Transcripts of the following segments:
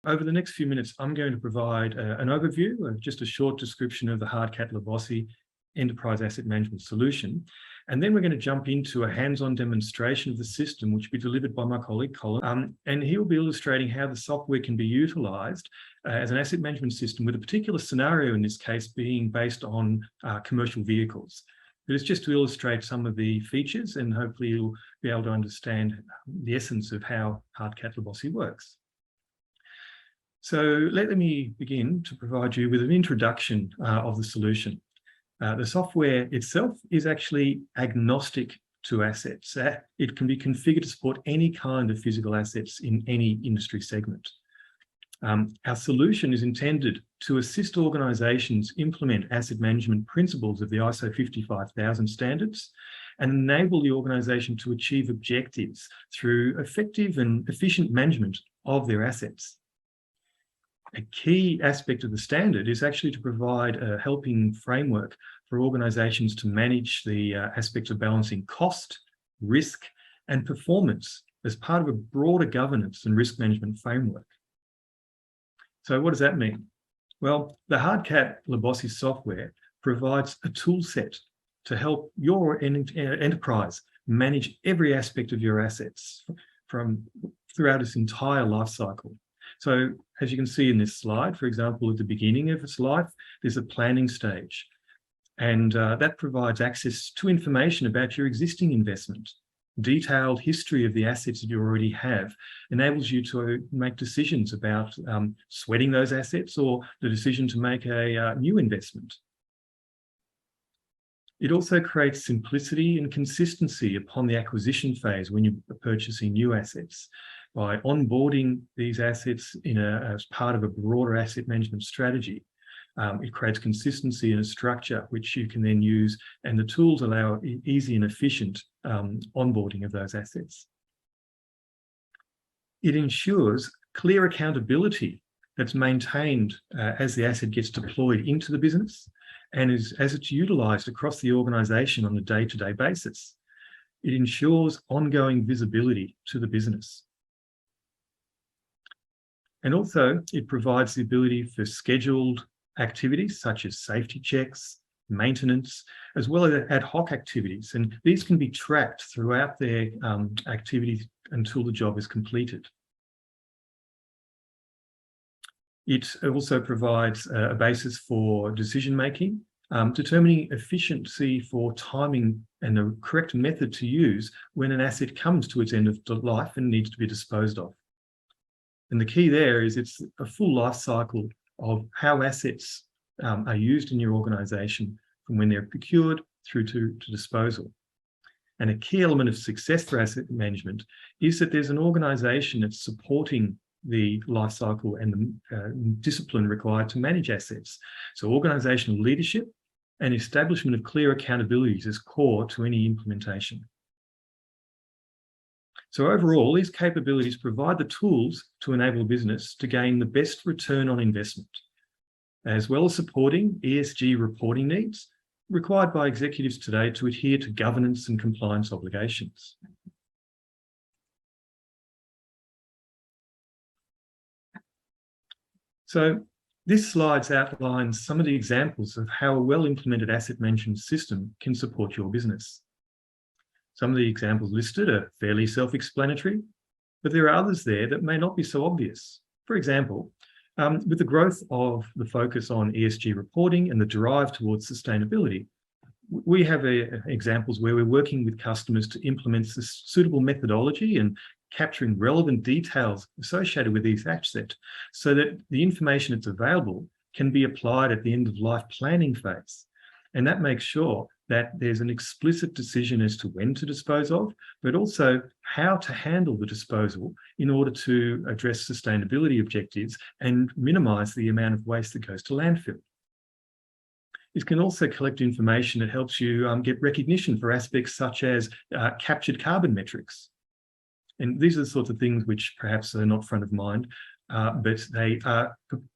Over the next few minutes, I'm going to provide an overview, just a short description of the Hardcat Lebosi Enterprise Asset Management Solution. And then we're going to jump into a hands-on demonstration of the system, which will be delivered by my colleague, Colin. And he will be illustrating how the software can be utilised as an asset management system, with a particular scenario in this case being based on commercial vehicles. But it's just to illustrate some of the features, and hopefully you'll be able to understand the essence of how Hardcat Lebosi works. So let me begin to provide you with an introduction of the solution. The software itself is actually agnostic to assets. It can be configured to support any kind of physical assets in any industry segment. Our solution is intended to assist organisations implement asset management principles of the ISO 55000 standards and enable the organisation to achieve objectives through effective and efficient management of their assets. A key aspect of the standard is actually to provide a helping framework for organisations to manage the aspects of balancing cost, risk, and performance as part of a broader governance and risk management framework. So what does that mean? Well, the Hardcat Lebosi software provides a tool set to help your enterprise manage every aspect of your assets throughout its entire life cycle. So as you can see in this slide, for example, at the beginning of its life, there's a planning stage. And that provides access to information about your existing investment. Detailed history of the assets that you already have enables you to make decisions about sweating those assets or the decision to make a new investment. It also creates simplicity and consistency upon the acquisition phase when you're purchasing new assets. By onboarding these assets as part of a broader asset management strategy, it creates consistency and a structure which you can then use, and the tools allow easy and efficient onboarding of those assets. It ensures clear accountability that's maintained as the asset gets deployed into the business and as it's utilised across the organisation on a day-to-day basis. It ensures ongoing visibility to the business. And also, it provides the ability for scheduled activities such as safety checks, maintenance, as well as ad hoc activities. And these can be tracked throughout their activities until the job is completed. It also provides a basis for decision-making, determining efficiency for timing and the correct method to use when an asset comes to its end of life and needs to be disposed of. And the key there is it's a full life cycle of how assets are used in your organisation from when they're procured through to disposal. And a key element of success for asset management is that there's an organisation that's supporting the life cycle and the discipline required to manage assets. So organisational leadership and establishment of clear accountabilities is core to any implementation. So overall, these capabilities provide the tools to enable business to gain the best return on investment, as well as supporting ESG reporting needs required by executives today to adhere to governance and compliance obligations. So this slide outlines some of the examples of how a well-implemented asset management system can support your business. Some of the examples listed are fairly self-explanatory, but there are others there that may not be so obvious. For example, with the growth of the focus on ESG reporting and the drive towards sustainability, we have examples where we're working with customers to implement suitable methodology and capturing relevant details associated with these assets so that the information that's available can be applied at the end of life planning phase. And that makes sure that there's an explicit decision as to when to dispose of, but also how to handle the disposal in order to address sustainability objectives and minimise the amount of waste that goes to landfill. It can also collect information that helps you get recognition for aspects such as captured carbon metrics. And these are the sorts of things which perhaps are not front of mind, but they are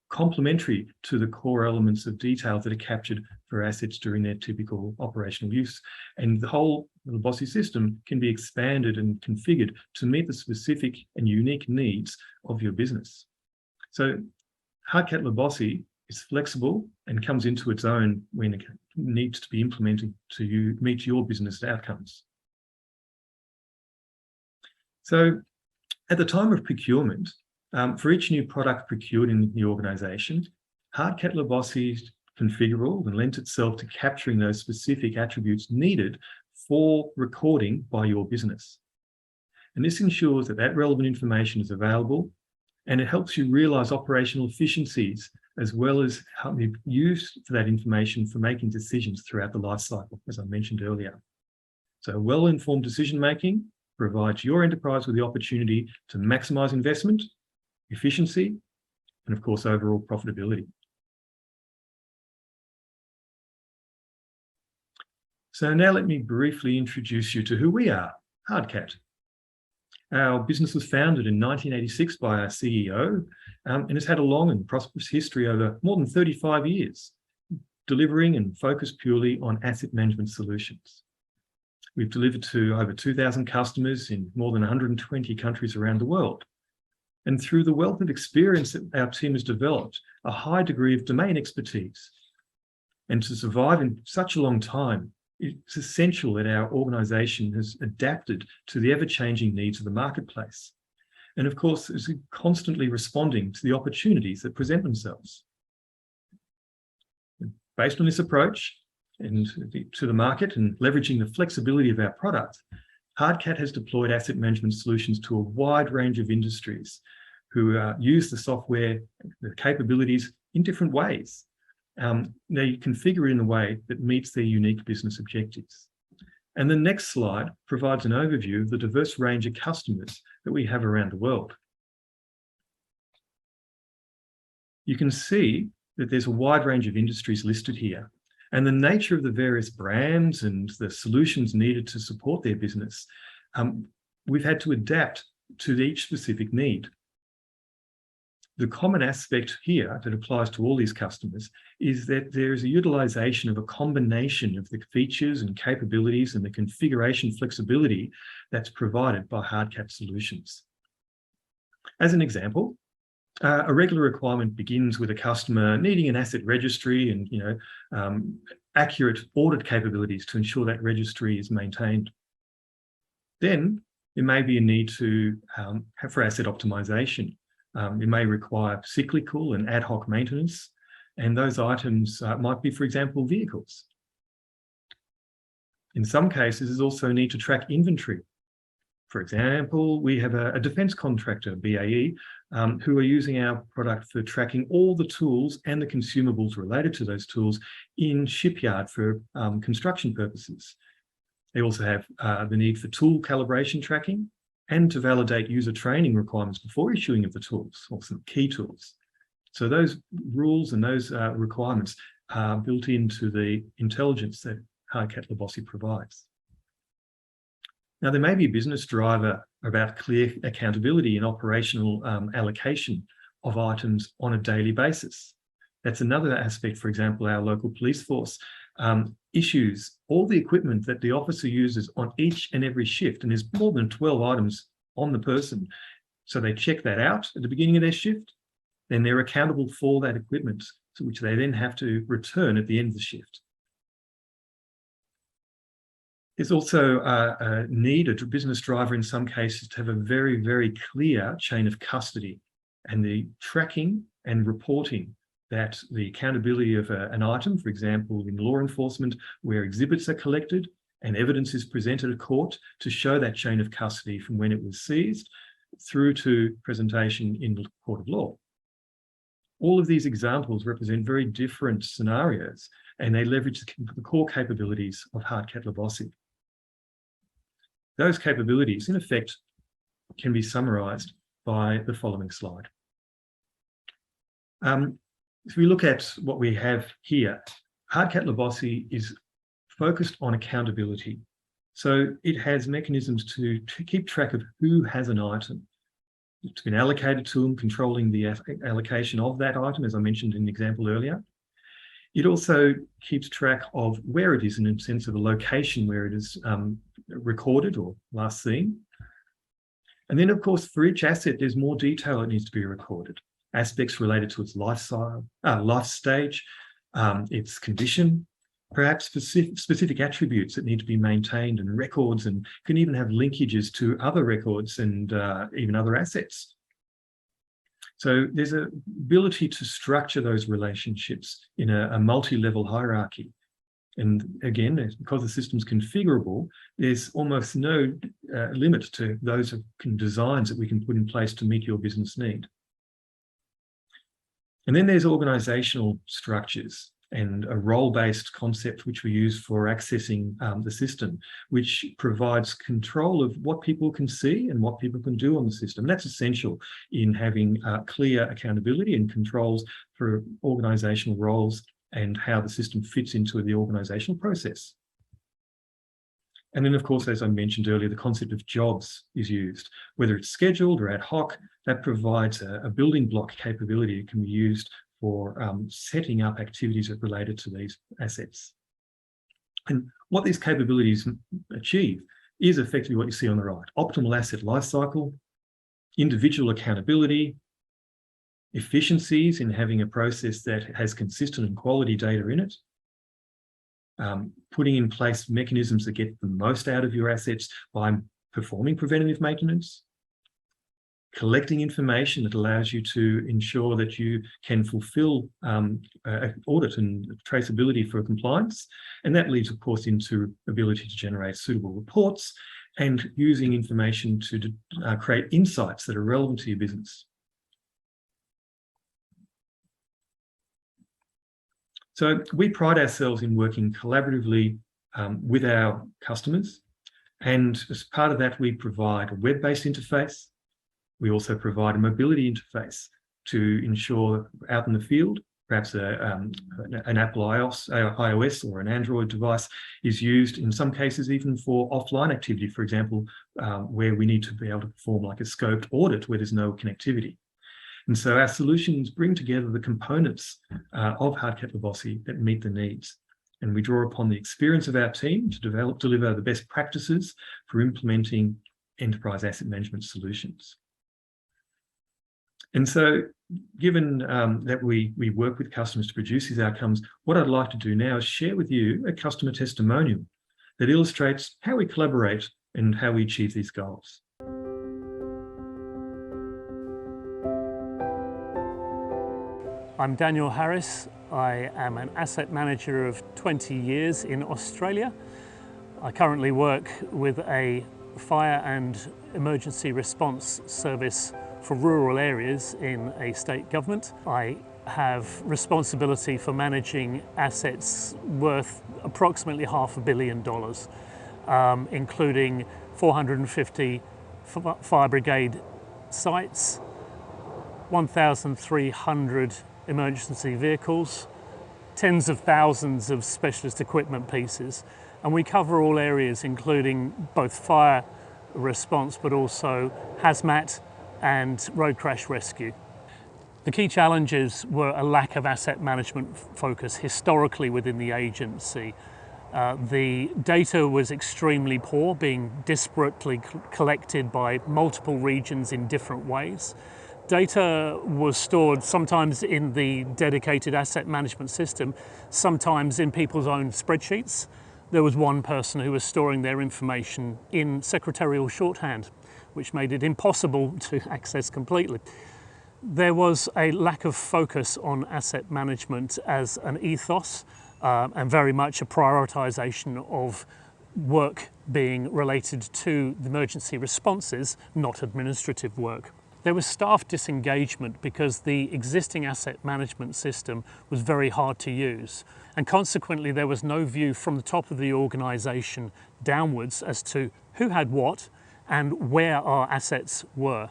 complementary to the core elements of detail that are captured for assets during their typical operational use. And the whole Lebosi system can be expanded and configured to meet the specific and unique needs of your business. So Hardcat Lebosi is flexible and comes into its own when it needs to be implemented to meet your business outcomes. So at the time of procurement, for each new product procured in the organisation, Hardcat Lebosi is configurable and lends itself to capturing those specific attributes needed for recording by your business. And this ensures that relevant information is available, and it helps you realise operational efficiencies, as well as help you use that information for making decisions throughout the life cycle, as I mentioned earlier. So well-informed decision-making provides your enterprise with the opportunity to maximise investment, efficiency, and of course, overall profitability. So now let me briefly introduce you to who we are, Hardcat. Our business was founded in 1986 by our CEO and has had a long and prosperous history over more than 35 years, delivering and focused purely on asset management solutions. We've delivered to over 2,000 customers in more than 120 countries around the world. And through the wealth of experience that our team has developed, a high degree of domain expertise. And to survive in such a long time, it's essential that our organisation has adapted to the ever-changing needs of the marketplace. And of course, is constantly responding to the opportunities that present themselves. Based on this approach and to the market and leveraging the flexibility of our product, Hardcat has deployed asset management solutions to a wide range of industries who use the software, the capabilities in different ways. They configure it in a way that meets their unique business objectives. And the next slide provides an overview of the diverse range of customers that we have around the world. You can see that there's a wide range of industries listed here, and the nature of the various brands and the solutions needed to support their business, we've had to adapt to each specific need. The common aspect here that applies to all these customers is that there is a utilization of a combination of the features and capabilities and the configuration flexibility that's provided by Hardcat solutions. As an example, a regular requirement begins with a customer needing an asset registry and accurate audit capabilities to ensure that registry is maintained. Then there may be a need to for asset optimization. It may require cyclical and ad hoc maintenance, and those items might be, for example, vehicles. In some cases, there's also a need to track inventory. For example, we have a defence contractor, BAE, who are using our product for tracking all the tools and the consumables related to those tools in shipyard for construction purposes. They also have the need for tool calibration tracking and to validate user training requirements before issuing of the tools, or some key tools. So those rules and those requirements are built into the intelligence that Hardcat Lebosi provides. Now, there may be a business driver about clear accountability and operational allocation of items on a daily basis. That's another aspect. For example, our local police force issues all the equipment that the officer uses on each and every shift, and there's more than 12 items on the person. So they check that out at the beginning of their shift, then they're accountable for that equipment, which they then have to return at the end of the shift. There's also a need, a business driver in some cases, to have a very, very clear chain of custody and the tracking and reporting that the accountability of an item, for example, in law enforcement, where exhibits are collected and evidence is presented at court to show that chain of custody from when it was seized through to presentation in the court of law. All of these examples represent very different scenarios, and they leverage the core capabilities of Hardcat Lebosi. Those capabilities, in effect, can be summarized by the following slide. If we look at what we have here, Hardcat Lebosi is focused on accountability. So it has mechanisms to keep track of who has an item. It's been allocated to them, controlling the allocation of that item, as I mentioned in the example earlier. It also keeps track of where it is in a sense of a location where it is recorded or last seen. And then, of course, for each asset, there's more detail that needs to be recorded. aspects related to its life stage, its condition, perhaps specific attributes that need to be maintained and records, and can even have linkages to other records and even other assets. So there's an ability to structure those relationships in a multi-level hierarchy. And again, because the system's configurable, there's almost no limit to those designs that we can put in place to meet your business need. And then there's organizational structures and a role-based concept which we use for accessing the system, which provides control of what people can see and what people can do on the system. That's essential in having clear accountability and controls for organizational roles and how the system fits into the organizational process. And then, of course, as I mentioned earlier, the concept of jobs is used, whether it's scheduled or ad hoc. That provides a building block capability that can be used for setting up activities that are related to these assets. And what these capabilities achieve is effectively what you see on the right: optimal asset lifecycle, individual accountability, efficiencies in having a process that has consistent and quality data in it, putting in place mechanisms that get the most out of your assets by performing preventative maintenance, collecting information that allows you to ensure that you can fulfill audit and traceability for compliance. And that leads, of course, into ability to generate suitable reports and using information to create insights that are relevant to your business. So we pride ourselves in working collaboratively with our customers. And as part of that, we provide a web-based interface. We also provide a mobility interface to ensure out in the field, perhaps an Apple iOS or an Android device is used in some cases even for offline activity, for example, where we need to be able to perform like a scoped audit where there's no connectivity. And so our solutions bring together the components of Hardcat Lebosi that meet the needs. And we draw upon the experience of our team to deliver the best practices for implementing enterprise asset management solutions. And so given that we work with customers to produce these outcomes, what I'd like to do now is share with you a customer testimonial that illustrates how we collaborate and how we achieve these goals. I'm Daniel Harris. I am an asset manager of 20 years in Australia. I currently work with a fire and emergency response service for rural areas in a state government. I have responsibility for managing assets worth approximately $500 million, including 450 fire brigade sites, 1,300 emergency vehicles, tens of thousands of specialist equipment pieces, and we cover all areas including both fire response but also hazmat and road crash rescue. The key challenges were a lack of asset management focus historically within the agency. The data was extremely poor, being disparately collected by multiple regions in different ways. Data was stored sometimes in the dedicated asset management system, sometimes in people's own spreadsheets. There was one person who was storing their information in secretarial shorthand, which made it impossible to access completely. There was a lack of focus on asset management as an ethos and very much a prioritization of work being related to the emergency responses, not administrative work. There was staff disengagement because the existing asset management system was very hard to use, and consequently there was no view from the top of the organisation downwards as to who had what and where our assets were.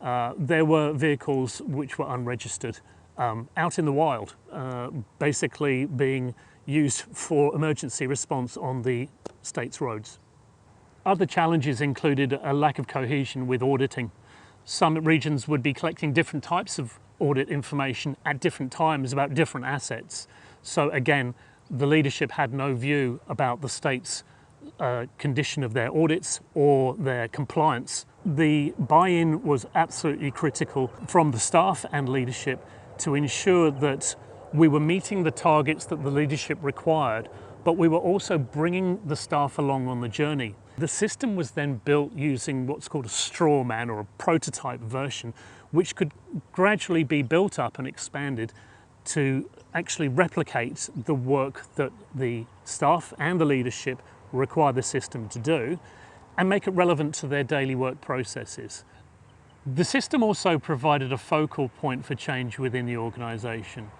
There were vehicles which were unregistered out in the wild, basically being used for emergency response on the state's roads. Other challenges included a lack of cohesion with auditing. Some regions would be collecting different types of audit information at different times about different assets. So again, the leadership had no view about the state's condition of their audits or their compliance. The buy-in was absolutely critical from the staff and leadership to ensure that we were meeting the targets that the leadership required, but we were also bringing the staff along on the journey. The system was then built using what's called a straw man, or a prototype version, which could gradually be built up and expanded to actually replicate the work that the staff and the leadership require the system to do and make it relevant to their daily work processes. The system also provided a focal point for change within the organisation.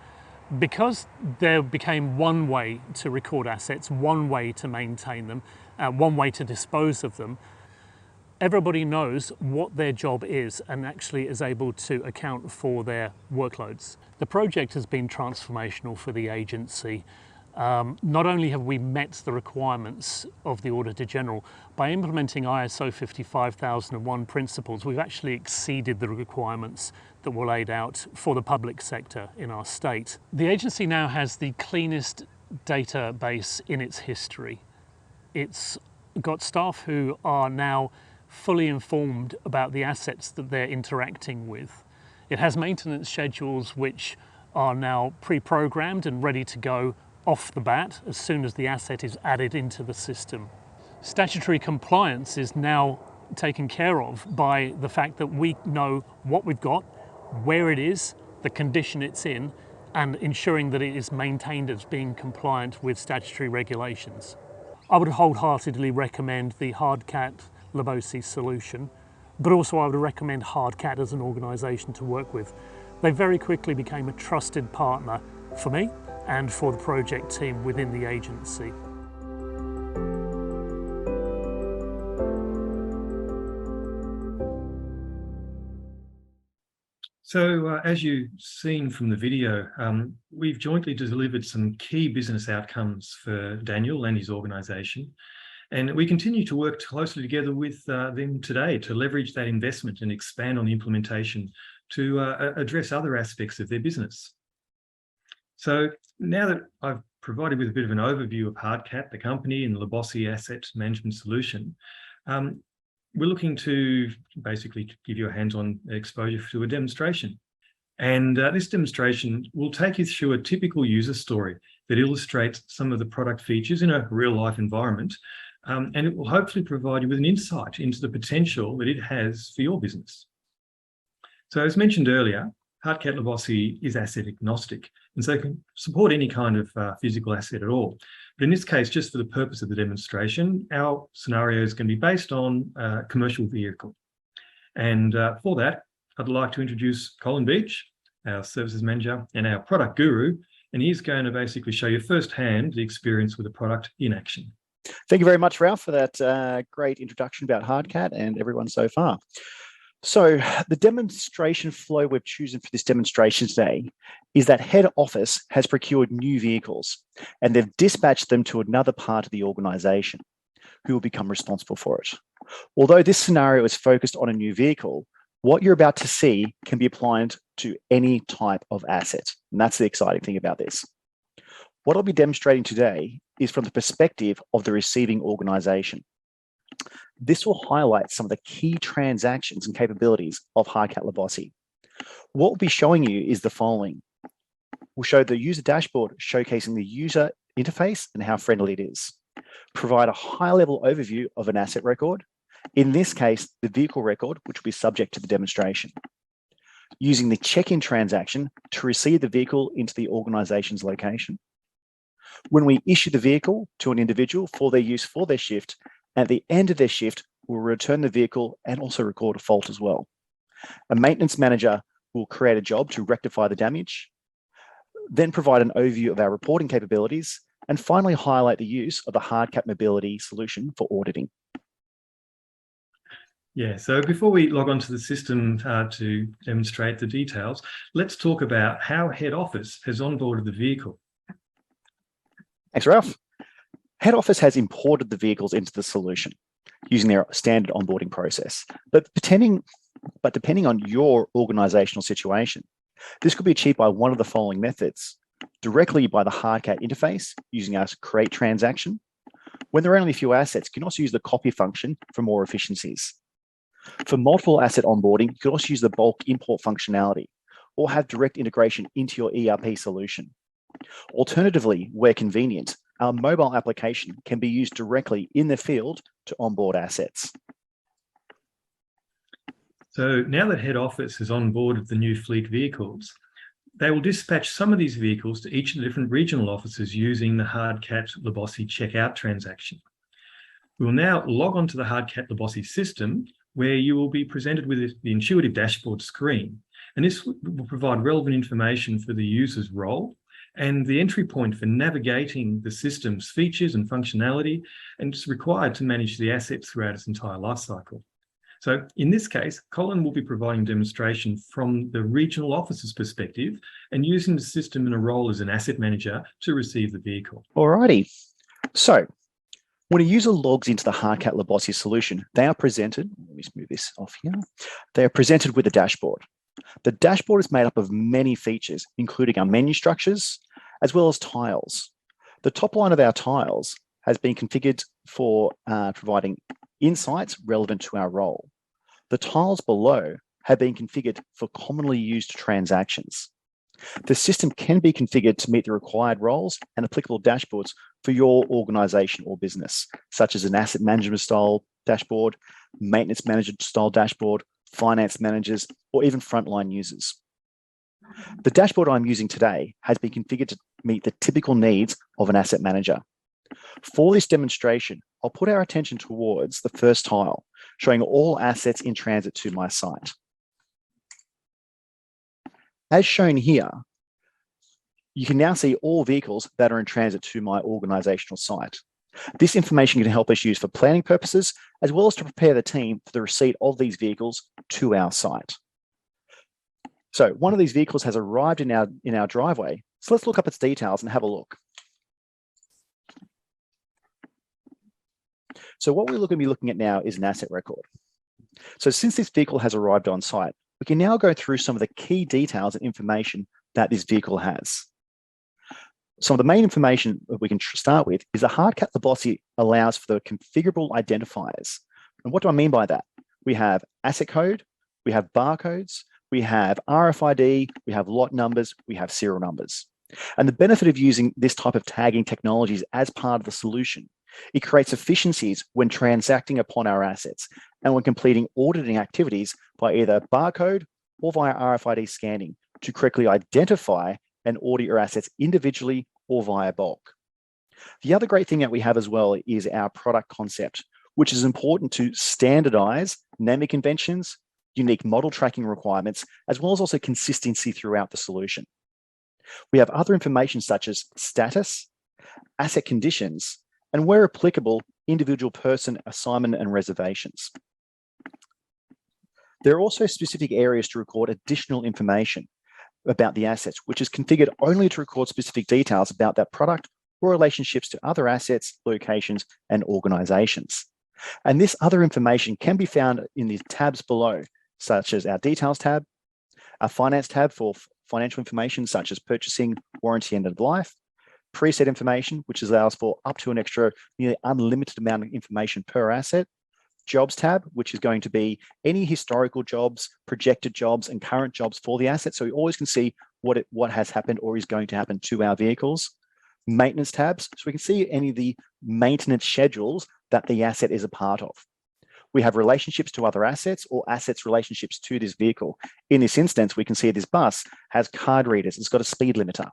Because there became one way to record assets, one way to maintain them, one way to dispose of them, everybody knows what their job is and actually is able to account for their workloads. The project has been transformational for the agency. Not only have we met the requirements of the Auditor General, by implementing ISO 55001 principles, we've actually exceeded the requirements that were laid out for the public sector in our state. The agency now has the cleanest database in its history. It's got staff who are now fully informed about the assets that they're interacting with. It has maintenance schedules which are now pre-programmed and ready to go off the bat as soon as the asset is added into the system. Statutory compliance is now taken care of by the fact that we know what we've got, where it is, the condition it's in, and ensuring that it is maintained as being compliant with statutory regulations. I would wholeheartedly recommend the Hardcat Lebosi solution, but also I would recommend Hardcat as an organisation to work with. They very quickly became a trusted partner for me and for the project team within the agency. So as you've seen from the video, we've jointly delivered some key business outcomes for Daniel and his organisation. And we continue to work closely together with them today to leverage that investment and expand on the implementation to address other aspects of their business. So now that I've provided with a bit of an overview of Hardcat, the company, and the Lebosi Asset Management Solution, we're looking to basically give you a hands-on exposure to a demonstration. And this demonstration will take you through a typical user story that illustrates some of the product features in a real-life environment, and it will hopefully provide you with an insight into the potential that it has for your business. So as mentioned earlier, Hardcat Lebosi is asset agnostic, and so can support any kind of physical asset at all. But in this case, just for the purpose of the demonstration, our scenario is going to be based on a commercial vehicle. And for that, I'd like to introduce Colin Beach, our services manager and our product guru, and he's going to basically show you firsthand the experience with the product in action. Thank you very much, Ralph, for that great introduction about Hardcat and everyone so far. So the demonstration flow we've chosen for this demonstration today is that head office has procured new vehicles and they've dispatched them to another part of the organisation who will become responsible for it. Although this scenario is focused on a new vehicle, what you're about to see can be applied to any type of asset. And that's the exciting thing about this. What I'll be demonstrating today is from the perspective of the receiving organisation. This will highlight some of the key transactions and capabilities of Hardcat Lebosi. What we'll be showing you is the following. We'll show the user dashboard showcasing the user interface and how friendly it is. Provide a high-level overview of an asset record. In this case, the vehicle record, which will be subject to the demonstration. Using the check-in transaction to receive the vehicle into the organization's location. When we issue the vehicle to an individual for their use for their shift, at the end of their shift, we'll return the vehicle and also record a fault as well. A maintenance manager will create a job to rectify the damage, then provide an overview of our reporting capabilities, and finally highlight the use of the Hardcat Mobility solution for auditing. Yeah, so before we log on to the system to demonstrate the details, let's talk about how head office has onboarded the vehicle. Thanks, Ralph. Head office has imported the vehicles into the solution using their standard onboarding process. But depending on your organizational situation, this could be achieved by one of the following methods: directly by the Hardcat interface using our create transaction, When there are only a few assets, you can also use the copy function for more efficiencies. For multiple asset onboarding, you can also use the bulk import functionality or have direct integration into your ERP solution. Alternatively, where convenient, our mobile application can be used directly in the field to onboard assets. So now that head office has onboarded the new fleet vehicles, they will dispatch some of these vehicles to each of the different regional offices using the Hardcat Lebosi checkout transaction. We will now log on to the Hardcat Lebosi system, where you will be presented with the intuitive dashboard screen. And this will provide relevant information for the user's role and the entry point for navigating the system's features and functionality, and it's required to manage the asset throughout its entire life cycle. So in this case, Colin will be providing demonstration from the regional officer's perspective and using the system in a role as an asset manager to receive the vehicle. Alrighty. So when a user logs into the Hardcat Lebosi solution, they are presented, let me just move this off here. They are presented with a dashboard. The dashboard is made up of many features, including our menu structures, as well as tiles. The top line of our tiles has been configured for providing insights relevant to our role. The tiles below have been configured for commonly used transactions. The system can be configured to meet the required roles and applicable dashboards for your organization or business, such as an asset management style dashboard, maintenance manager style dashboard, finance managers, or even frontline users. The dashboard I'm using today has been configured to meet the typical needs of an asset manager. For this demonstration, I'll put our attention towards the first tile, showing all assets in transit to my site. As shown here, you can now see all vehicles that are in transit to my organizational site. This information can help us use for planning purposes, as well as to prepare the team for the receipt of these vehicles to our site. So one of these vehicles has arrived in our driveway. So let's look up its details and have a look. So what we're going to be looking at now is an asset record. So since this vehicle has arrived on site, we can now go through some of the key details and information that this vehicle has. Some of the main information that we can start with is the Hardcat Lebosi allows for the configurable identifiers. And what do I mean by that? We have asset code, we have barcodes, we have RFID, we have lot numbers, we have serial numbers. And the benefit of using this type of tagging technologies as part of the solution, it creates efficiencies when transacting upon our assets and when completing auditing activities by either barcode or via RFID scanning to correctly identify and audit your assets individually or via bulk. The other great thing that we have as well is our product concept, which is important to standardize naming conventions, unique model tracking requirements, as well as also consistency throughout the solution. We have other information such as status, asset conditions, and where applicable, individual person assignment and reservations. There are also specific areas to record additional information about the assets, which is configured only to record specific details about that product or relationships to other assets, locations, and organizations. And this other information can be found in the tabs below, such as our details tab, our finance tab for financial information such as purchasing, warranty, end of life, preset information, which allows for up to an extra nearly unlimited amount of information per asset, jobs tab, which is going to be any historical jobs, projected jobs, and current jobs for the asset. So we always can see what has happened or is going to happen to our vehicles. Maintenance tabs, so we can see any of the maintenance schedules that the asset is a part of. We have relationships to other assets or assets relationships to this vehicle. In this instance, we can see this bus has card readers. It's got a speed limiter.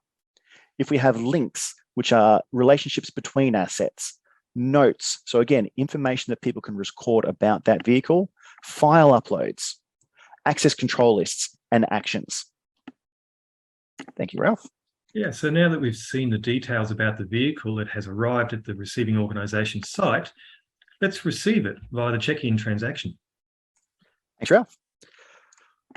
If we have links, which are relationships between assets, notes, so again, information that people can record about that vehicle, file uploads, access control lists, and actions. Thank you, Ralph. Yeah, so now that we've seen the details about the vehicle that has arrived at the receiving organisation site, let's receive it via the check-in transaction. Thanks, Ralph.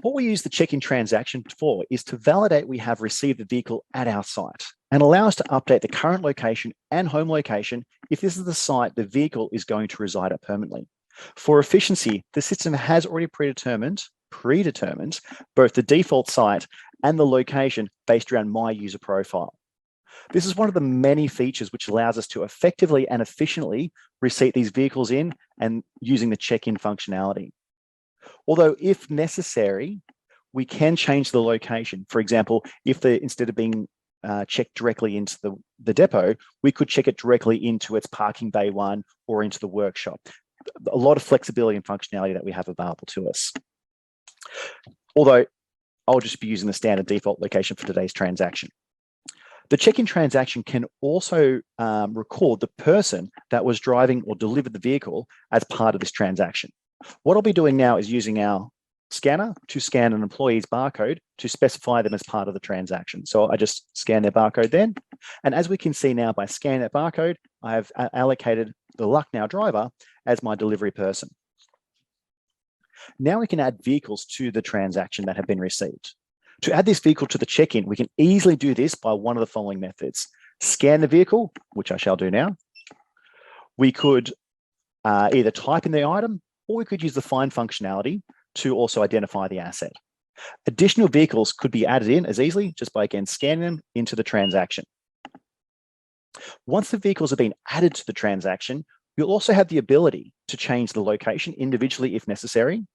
What we use the check-in transaction for is to validate we have received the vehicle at our site and allow us to update the current location and home location if this is the site the vehicle is going to reside at permanently. For efficiency, the system has already predetermined both the default site and the location based around my user profile. This is one of the many features which allows us to effectively and efficiently receipt these vehicles in and using the check-in functionality. Although if necessary, we can change the location. For example, if instead of being checked directly into the depot, we could check it directly into its parking bay 1 or into the workshop. A lot of flexibility and functionality that we have available to us. Although I'll just be using the standard default location for today's transaction. The check-in transaction can also record the person that was driving or delivered the vehicle as part of this transaction. What I'll be doing now is using our scanner to scan an employee's barcode to specify them as part of the transaction. So I just scan their barcode then. And as we can see now, by scanning that barcode, I have allocated the Lucknow driver as my delivery person. Now we can add vehicles to the transaction that have been received. To add this vehicle to the check-in, we can easily do this by one of the following methods. Scan the vehicle, which I shall do now. We could either type in the item, or we could use the find functionality to also identify the asset. Additional vehicles could be added in as easily just by, again, scanning them into the transaction. Once the vehicles have been added to the transaction, you'll also have the ability to change the location individually if necessary,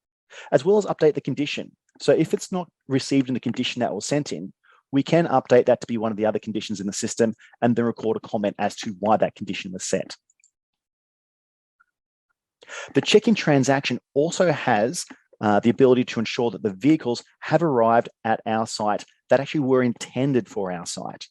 as well as update the condition. So if it's not received in the condition that was sent in, we can update that to be one of the other conditions in the system and then record a comment as to why that condition was set. The check-in transaction also has the ability to ensure that the vehicles have arrived at our site that actually were intended for our site.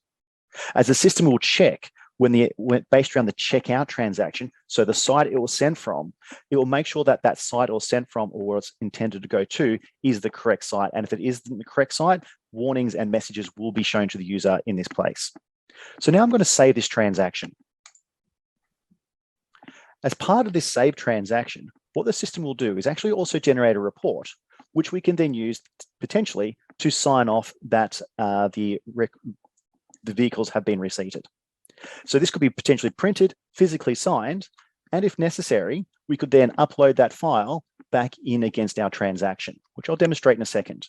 As the system will check based around the checkout transaction, so the site it was sent from, it will make sure that that site it was sent from or where it's intended to go to is the correct site. And if it isn't the correct site, warnings and messages will be shown to the user in this place. So now I'm going to save this transaction. As part of this saved transaction, what the system will do is actually also generate a report, which we can then use potentially to sign off that the vehicles have been receipted. So this could be potentially printed, physically signed, and if necessary, we could then upload that file back in against our transaction, which I'll demonstrate in a second.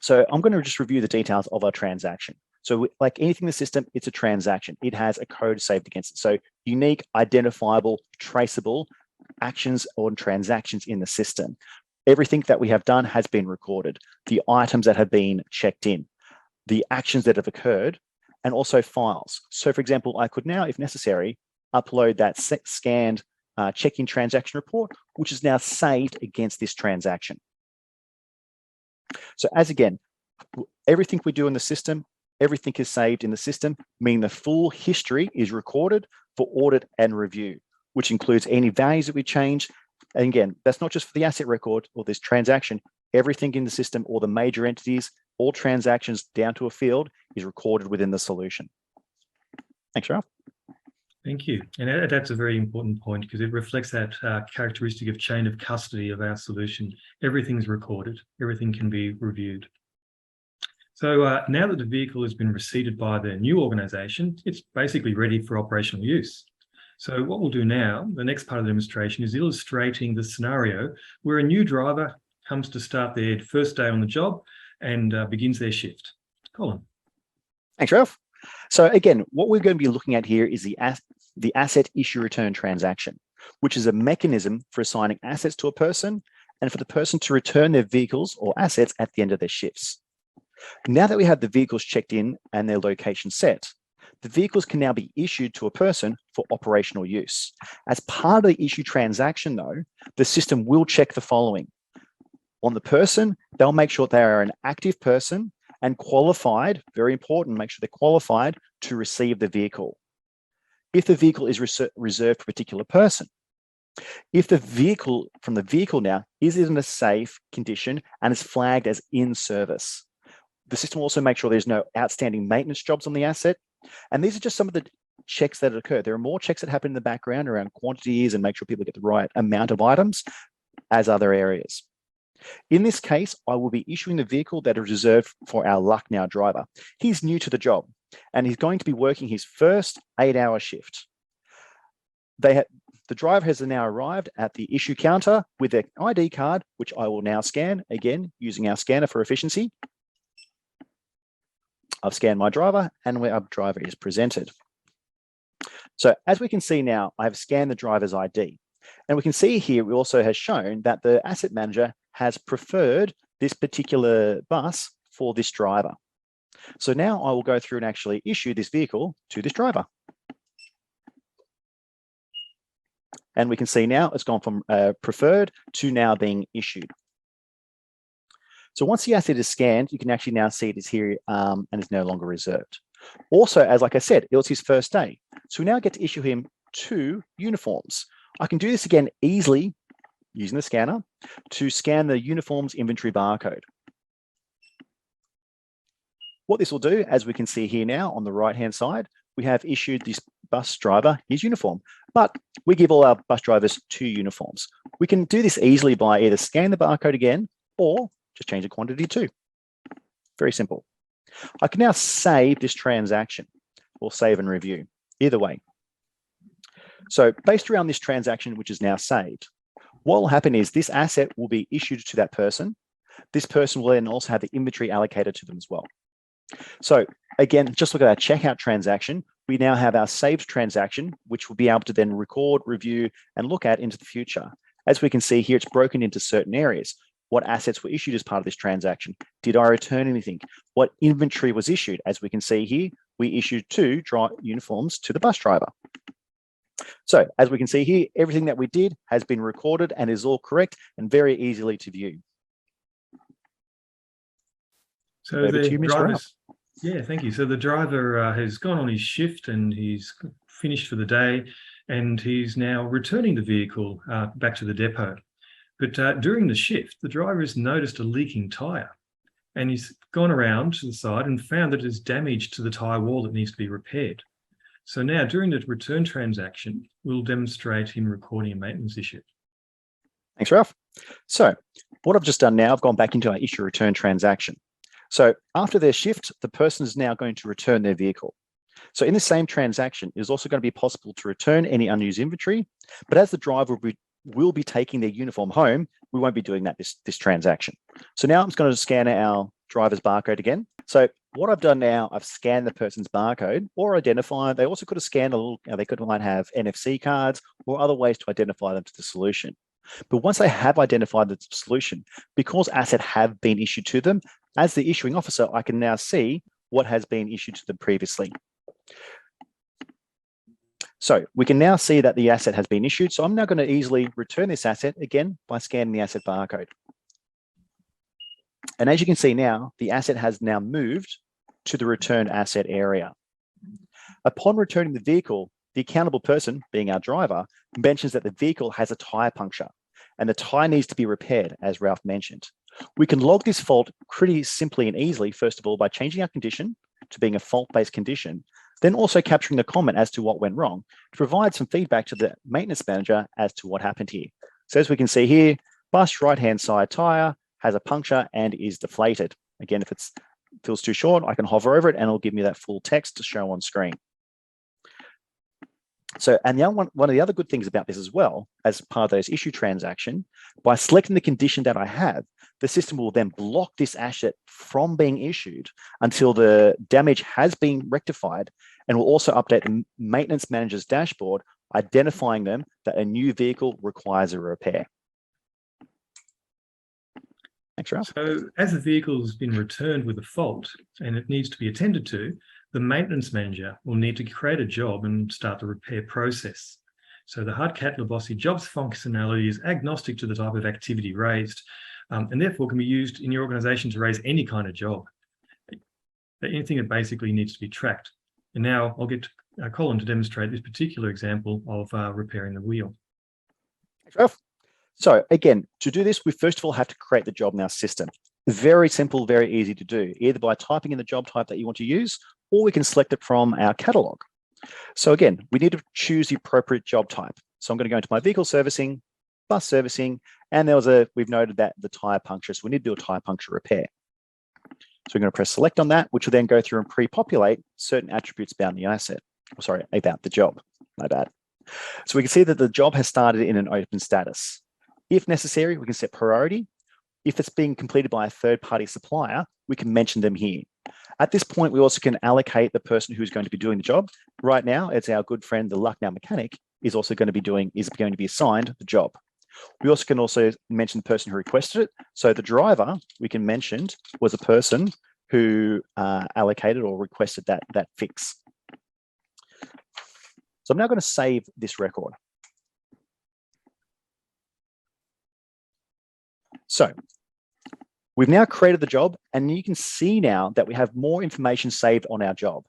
So I'm going to just review the details of our transaction. So like anything in the system, it's a transaction. It has a code saved against it. So unique, identifiable, traceable actions or transactions in the system. Everything that we have done has been recorded. The items that have been checked in, the actions that have occurred, and also files. So for example, I could now, if necessary, upload that scanned check-in transaction report, which is now saved against this transaction. So as again, everything we do in the system, everything is saved in the system, meaning the full history is recorded for audit and review, which includes any values that we change. And again, that's not just for the asset record or this transaction, everything in the system or the major entities, all transactions down to a field is recorded within the solution. Thanks, Ralph. Thank you. And that's a very important point because it reflects that characteristic of chain of custody of our solution. Everything's recorded, everything can be reviewed. So now that the vehicle has been receipted by the new organization, it's basically ready for operational use. So what we'll do now, the next part of the demonstration is illustrating the scenario where a new driver comes to start their first day on the job and begins their shift. Colin. Thanks, Ralph. So again, what we're going to be looking at here is the asset issue return transaction, which is a mechanism for assigning assets to a person and for the person to return their vehicles or assets at the end of their shifts. Now that we have the vehicles checked in and their location set, the vehicles can now be issued to a person for operational use. As part of the issue transaction though, the system will check the following. On the person, they'll make sure they are an active person and qualified, very important, make sure they're qualified to receive the vehicle. If the vehicle is reserved for a particular person, if the vehicle from the vehicle now is in a safe condition and is flagged as in service, the system will also make sure there's no outstanding maintenance jobs on the asset. And these are just some of the checks that occur. There are more checks that happen in the background around quantities and make sure people get the right amount of items as other areas. In this case, I will be issuing the vehicle that is reserved for our Lucknow driver. He's new to the job and he's going to be working his first 8-hour shift. The driver has now arrived at the issue counter with their ID card, which I will now scan, again, using our scanner for efficiency. I've scanned my driver and where our driver is presented. So as we can see now, I've scanned the driver's ID. And we can see here, it also has shown that the asset manager has preferred this particular bus for this driver. So now I will go through and actually issue this vehicle to this driver. And we can see now it's gone from preferred to now being issued. So once the asset is scanned, you can actually now see it is here and it's no longer reserved. Also, as like I said, it was his first day. So we now get to issue him 2 uniforms. I can do this again easily using the scanner to scan the uniforms inventory barcode. What this will do, as we can see here now on the right-hand side, we have issued this bus driver his uniform, but we give all our bus drivers 2 uniforms. We can do this easily by either scan the barcode again or just change the quantity to 2. Very simple. I can now save this transaction or save and review, either way. So based around this transaction, which is now saved, what will happen is this asset will be issued to that person. This person will then also have the inventory allocated to them as well. So again, just look at our checkout transaction. We now have our saved transaction, which we'll be able to then record, review, and look at into the future. As we can see here, it's broken into certain areas. What assets were issued as part of this transaction? Did I return anything? What inventory was issued? As we can see here, we issued 2 uniforms to the bus driver. So as we can see here, everything that we did has been recorded and is all correct and very easily to view. So the driver's, yeah, thank you. So the driver has gone on his shift and he's finished for the day, and he's now returning the vehicle back to the depot. But during the shift, the driver has noticed a leaking tyre, and he's gone around to the side and found that there's damage to the tyre wall that needs to be repaired. So now during the return transaction, we'll demonstrate him recording a maintenance issue. Thanks, Ralph. So what I've just done now, I've gone back into our issue return transaction. So after their shift, the person is now going to return their vehicle. So in the same transaction, it is also going to be possible to return any unused inventory, but as the driver will be taking their uniform home, we won't be doing that this transaction. So now I'm just going to scan our driver's barcode again. So what I've done now, I've scanned the person's barcode or identified. They also could have scanned a little, might have NFC cards or other ways to identify them to the solution. But once they have identified the solution, because assets have been issued to them, as the issuing officer, I can now see what has been issued to them previously. So we can now see that the asset has been issued. So I'm now going to easily return this asset again by scanning the asset barcode. And as you can see now, the asset has now moved to the returned asset area. Upon returning the vehicle, the accountable person, being our driver, mentions that the vehicle has a tyre puncture and the tyre needs to be repaired, as Ralph mentioned. We can log this fault pretty simply and easily, first of all, by changing our condition to being a fault-based condition, then also capturing the comment as to what went wrong to provide some feedback to the maintenance manager as to what happened here. So as we can see here, bus right-hand side tyre has a puncture and is deflated. Again, if it feels too short, I can hover over it and it'll give me that full text to show on screen. So, and the other one of the other good things about this as well, as part of those issue transaction, by selecting the condition that I have, the system will then block this asset from being issued until the damage has been rectified, and will also update the maintenance manager's dashboard, identifying them that a new vehicle requires a repair. Thanks, Ralph. So as the vehicle has been returned with a fault and it needs to be attended to, the maintenance manager will need to create a job and start the repair process. So the Hardcat Lebosi jobs functionality is agnostic to the type of activity raised, and therefore can be used in your organization to raise any kind of job, anything that basically needs to be tracked. And now I'll get Colin to demonstrate this particular example of repairing the wheel. Thanks, Ralph. So again, to do this, we first of all have to create the job in our system. Very simple, very easy to do, either by typing in the job type that you want to use, or we can select it from our catalog. So again, we need to choose the appropriate job type. So I'm going to go into my vehicle servicing, bus servicing, and we've noted that the tyre puncture, so we need to do a tyre puncture repair. So we're going to press select on that, which will then go through and pre-populate certain attributes about the asset, about the job, my bad. So we can see that the job has started in an open status. If necessary, we can set priority, if it's being completed by a third-party supplier, we can mention them here. At this point, we also can allocate the person who's going to be doing the job. Right now, it's our good friend, the Lucknow mechanic, is going to be assigned the job. We also can mention the person who requested it. So the driver we can mention was a person who allocated or requested that fix. So I'm now going to save this record. So we've now created the job, and you can see now that we have more information saved on our job,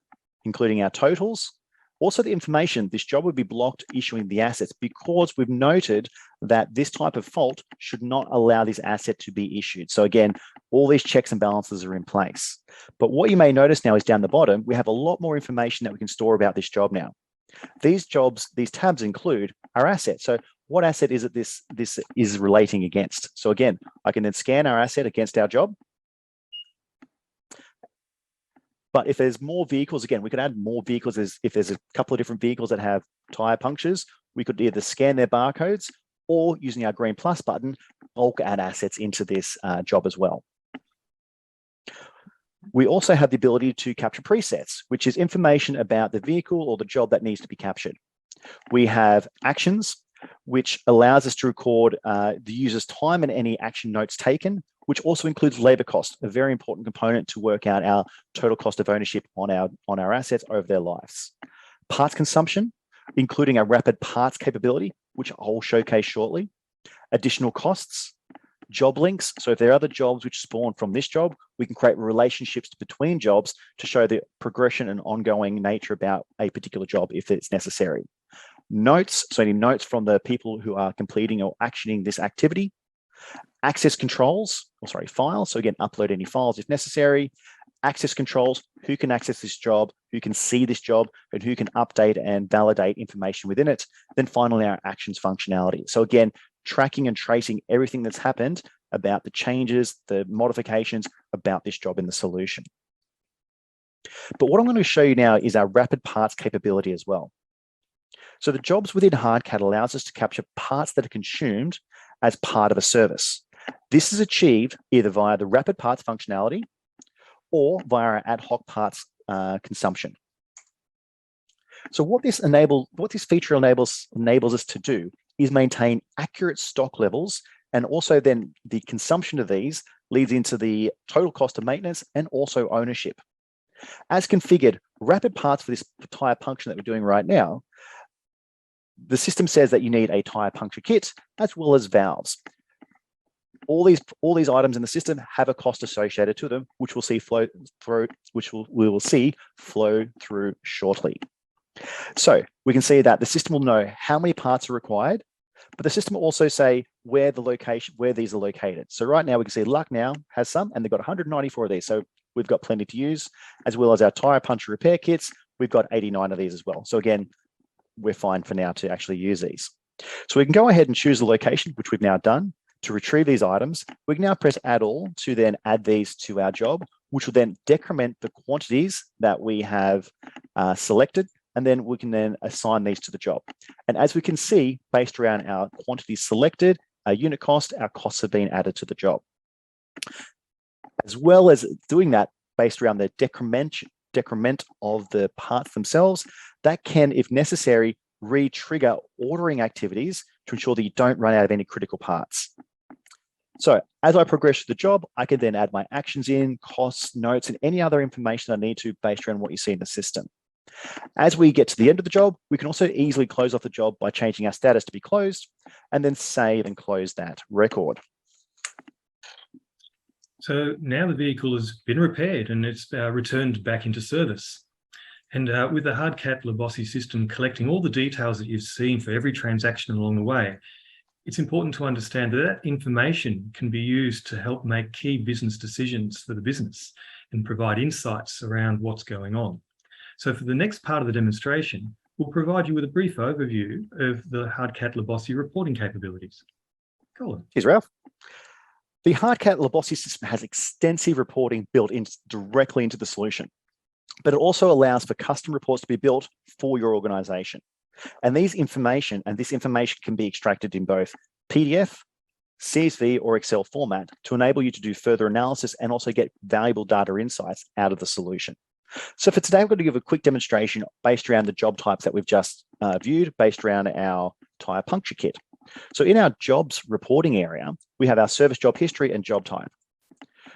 including our totals. Also, the information, this job would be blocked issuing the assets because we've noted that this type of fault should not allow this asset to be issued. So again, all these checks and balances are in place. But what you may notice now is down the bottom, we have a lot more information that we can store about this job now. These tabs include our asset. So what asset is it this is relating against? So again, I can then scan our asset against our job. But if there's more vehicles, again, we could add more vehicles. If there's a couple of different vehicles that have tire punctures, we could either scan their barcodes or using our green plus button, bulk add assets into this job as well. We also have the ability to capture presets, which is information about the vehicle or the job that needs to be captured. We have actions, which allows us to record the user's time and any action notes taken, which also includes labor cost, a very important component to work out our total cost of ownership on our assets over their lives. Parts consumption, including a rapid parts capability, which I'll showcase shortly. Additional costs, job links. So if there are other jobs which spawn from this job, we can create relationships between jobs to show the progression and ongoing nature about a particular job if it's necessary. Notes, so any notes from the people who are completing or actioning this activity. Access controls, files. So again, upload any files if necessary. Access controls, who can access this job, who can see this job, and who can update and validate information within it. Then finally, our actions functionality. So again, tracking and tracing everything that's happened about the changes, the modifications about this job in the solution. But what I'm going to show you now is our rapid parts capability as well. So the jobs within Hardcat allows us to capture parts that are consumed as part of a service. This is achieved either via the rapid parts functionality or via our ad hoc parts consumption. So what this feature enables us to do is maintain accurate stock levels, and also then the consumption of these leads into the total cost of maintenance and also ownership. As configured, rapid parts for this tire puncture that we're doing right now, the system says that you need a tire puncture kit as well as valves. All these items in the system have a cost associated to them, which we'll see flow through shortly. So we can see that the system will know how many parts are required, but the system will also say where these are located. So right now we can see Lucknow has some, and they've got 194 of these. So we've got plenty to use, as well as our tire puncture repair kits. We've got 89 of these as well. So again, we're fine for now to actually use these. So we can go ahead and choose the location, which we've now done, to retrieve these items. We can now press add all to then add these to our job, which will then decrement the quantities that we have selected, and then we can then assign these to the job. And as we can see, based around our quantities selected, our unit cost, our costs have been added to the job. As well as doing that based around the decrement of the parts themselves, that can, if necessary, re-trigger ordering activities to ensure that you don't run out of any critical parts. So as I progress through the job, I can then add my actions in, costs, notes, and any other information I need to based around what you see in the system. As we get to the end of the job, we can also easily close off the job by changing our status to be closed, and then save and close that record. So now the vehicle has been repaired and it's returned back into service. And with the Hardcat Lebosi system collecting all the details that you've seen for every transaction along the way, it's important to understand that that information can be used to help make key business decisions for the business and provide insights around what's going on. So for the next part of the demonstration, we'll provide you with a brief overview of the Hardcat Lebosi reporting capabilities. Colin. Cheers, Ralph. The Hardcat Lebosi system has extensive reporting built in directly into the solution, but it also allows for custom reports to be built for your organization. And this information can be extracted in both PDF, CSV, or Excel format to enable you to do further analysis and also get valuable data insights out of the solution. So for today, I'm going to give a quick demonstration based around the job types that we've just viewed, based around our tire puncture kit. So in our jobs reporting area, we have our service job history and job type.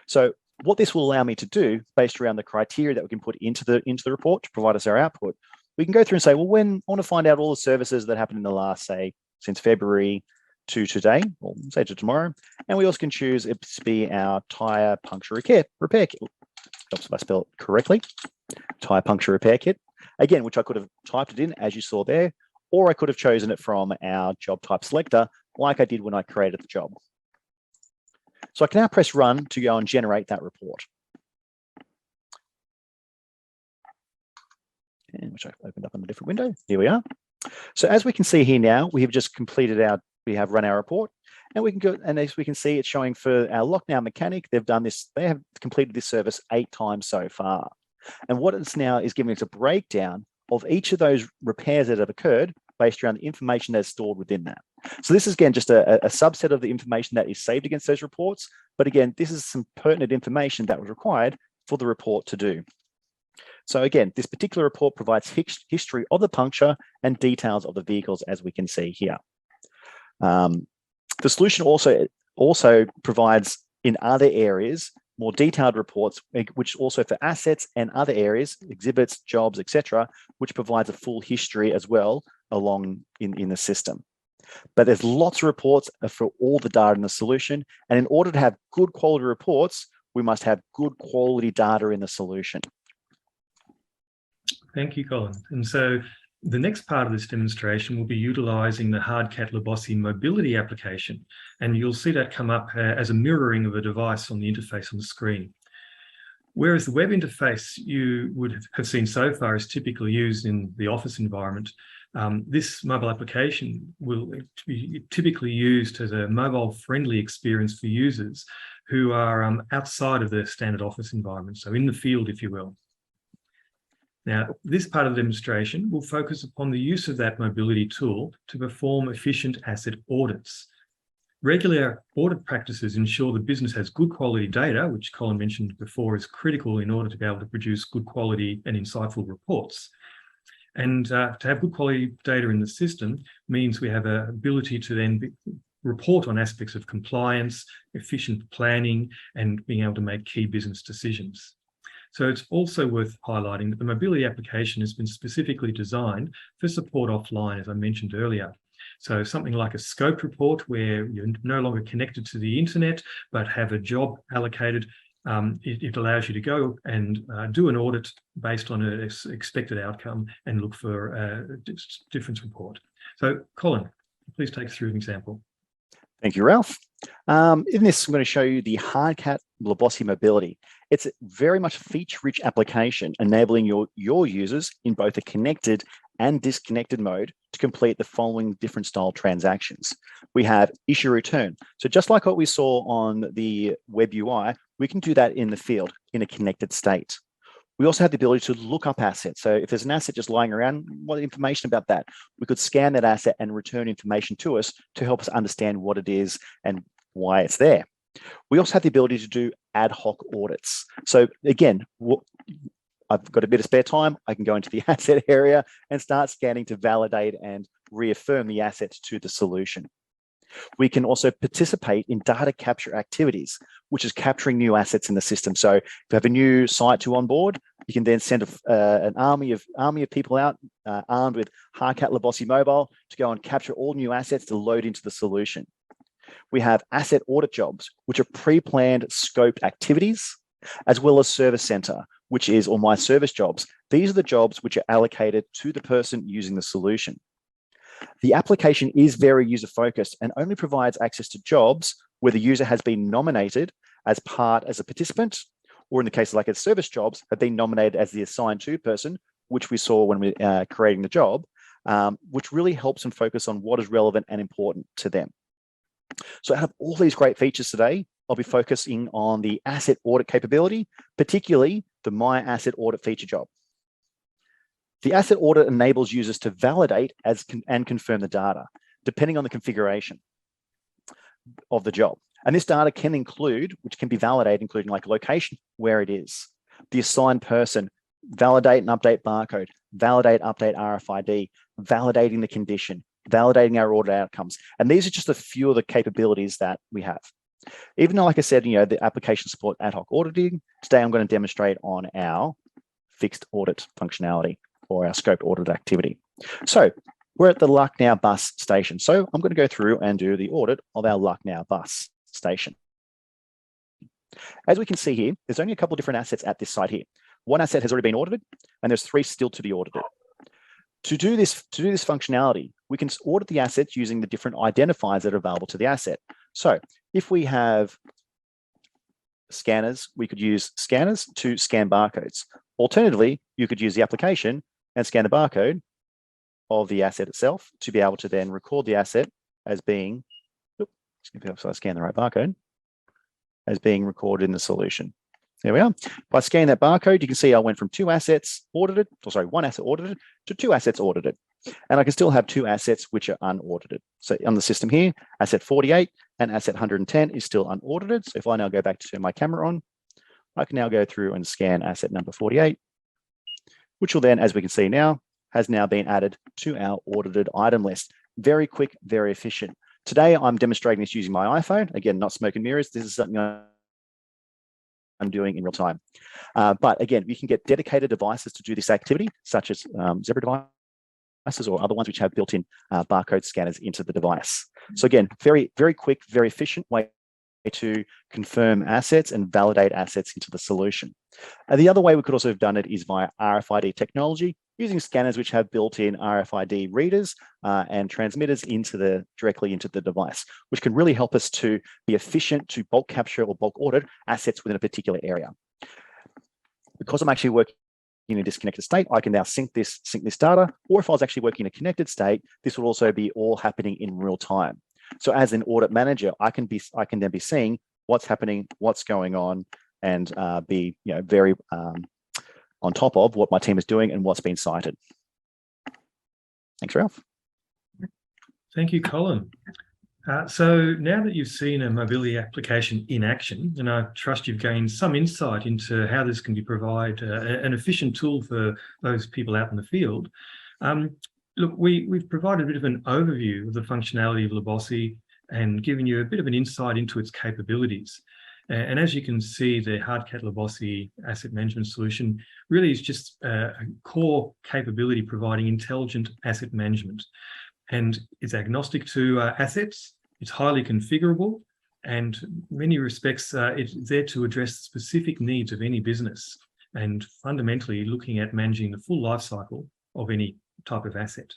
So what this will allow me to do, based around the criteria that we can put into the report to provide us our output, we can go through and say, well, when I want to find out all the services that happened in the last, say, since February to today, or say to tomorrow, and we also can choose it to be our tire puncture repair kit. Helps if I spell it correctly. Tire puncture repair kit. Again, which I could have typed it in as you saw there, or I could have chosen it from our job type selector, like I did when I created the job. So I can now press run to go and generate that report. And which I've opened up in a different window. Here we are. So as we can see here now, we have just completed we have run our report, and we can go, and as we can see, it's showing for our lockdown mechanic, they've done this, they have completed this service 8 times so far. And what it's now is giving us a breakdown of each of those repairs that have occurred based around the information that's stored within that. So this is, again, just a subset of the information that is saved against those reports. But again, this is some pertinent information that was required for the report to do. So again, this particular report provides history of the puncture and details of the vehicles, as we can see here. The solution also provides in other areas more detailed reports, which also for assets and other areas, exhibits, jobs, etc., which provides a full history as well along in the system. But there's lots of reports for all the data in the solution. And in order to have good quality reports, we must have good quality data in the solution. Thank you, Colin. And so the next part of this demonstration will be utilising the Hardcat Lebosi mobility application, and you'll see that come up as a mirroring of a device on the interface on the screen. Whereas the web interface you would have seen so far is typically used in the office environment, this mobile application will be typically used as a mobile-friendly experience for users who are outside of the standard office environment, so in the field, if you will. Now, this part of the demonstration will focus upon the use of that mobility tool to perform efficient asset audits. Regular audit practices ensure the business has good quality data, which Colin mentioned before is critical in order to be able to produce good quality and insightful reports. And to have good quality data in the system means we have an ability to then report on aspects of compliance, efficient planning, and being able to make key business decisions. So it's also worth highlighting that the mobility application has been specifically designed for support offline, as I mentioned earlier. So something like a scoped report where you're no longer connected to the internet, but have a job allocated, it allows you to go and do an audit based on an expected outcome and look for a difference report. So Colin, please take us through an example. Thank you, Ralph. In this, I'm going to show you the Hardcat Lebosi mobility. It's very much a feature-rich application, enabling your users in both a connected and disconnected mode to complete the following different style transactions. We have issue return. So just like what we saw on the web UI, we can do that in the field in a connected state. We also have the ability to look up assets. So if there's an asset just lying around, what information about that? We could scan that asset and return information to us to help us understand what it is and why it's there. We also have the ability to do ad hoc audits. So again, I've got a bit of spare time, I can go into the asset area and start scanning to validate and reaffirm the assets to the solution. We can also participate in data capture activities, which is capturing new assets in the system. So if you have a new site to onboard, you can then send an army of people out armed with Hardcat Lebosi Mobile to go and capture all new assets to load into the solution. We have asset audit jobs, which are pre-planned scoped activities, as well as service center, which is all my service jobs. These are the jobs which are allocated to the person using the solution. The application is very user-focused and only provides access to jobs where the user has been nominated as a participant, or in the case of like service jobs, have been nominated as the assigned to person, which we saw when we creating the job, which really helps them focus on what is relevant and important to them. So out of all these great features today, I'll be focusing on the asset audit capability, particularly the My Asset Audit feature job. The asset audit enables users to validate and confirm the data, depending on the configuration. of the job. And this data can include, which can be validated, including like location, where it is, the assigned person, validate and update barcode, validate, update RFID, validating the condition, validating our audit outcomes. And these are just a few of the capabilities that we have. Even though, like I said, the application support ad hoc auditing, today I'm going to demonstrate on our fixed audit functionality or our scoped audit activity. So we're at the Lucknow bus station. So I'm going to go through and do the audit of our Lucknow bus station. As we can see here, there's only a couple of different assets at this site here. One asset has already been audited, and there's 3 still to be audited. To do this functionality, we can audit the assets using the different identifiers that are available to the asset. So if we have scanners, we could use scanners to scan barcodes. Alternatively, you could use the application and scan the barcode of the asset itself to be able to then record the asset as being, so I scan the right barcode, as being recorded in the solution. There we are. By scanning that barcode, you can see I went from 2 assets audited, or sorry, 1 asset audited to 2 assets audited. And I can still have 2 assets which are unaudited. So on the system here, asset 48 and asset 110 is still unaudited. So if I now go back to turn my camera on, I can now go through and scan asset number 48, which will then, as we can see now, has now been added to our audited item list. Very quick, very efficient. Today, I'm demonstrating this using my iPhone. Again, not smoke and mirrors. This is something I'm doing in real time. But again, we can get dedicated devices to do this activity, such as Zebra devices or other ones which have built-in barcode scanners into the device. So again, very, very quick, very efficient way to confirm assets and validate assets into the solution. The other way we could also have done it is via RFID technology, using scanners which have built-in RFID readers and transmitters directly into the device, which can really help us to be efficient to bulk capture or bulk audit assets within a particular area. Because I'm actually working in a disconnected state, I can now sync this data, or if I was actually working in a connected state, this will also be all happening in real time. So as an audit manager, I can then be seeing what's happening, what's going on, and be very on top of what my team is doing and what's been cited. Thanks, Ralph. Thank you, Colin. So now that you've seen a mobility application in action, and I trust you've gained some insight into how this can provide an efficient tool for those people out in the field. Look, we've provided a bit of an overview of the functionality of Lebosi and given you a bit of an insight into its capabilities. And as you can see, the Hardcat Lebosi asset management solution really is just a core capability providing intelligent asset management. And it's agnostic to assets, it's highly configurable, and in many respects, it's there to address the specific needs of any business and fundamentally looking at managing the full life cycle of any type of asset.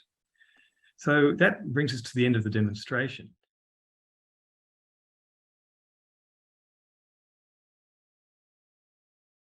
So that brings us to the end of the demonstration.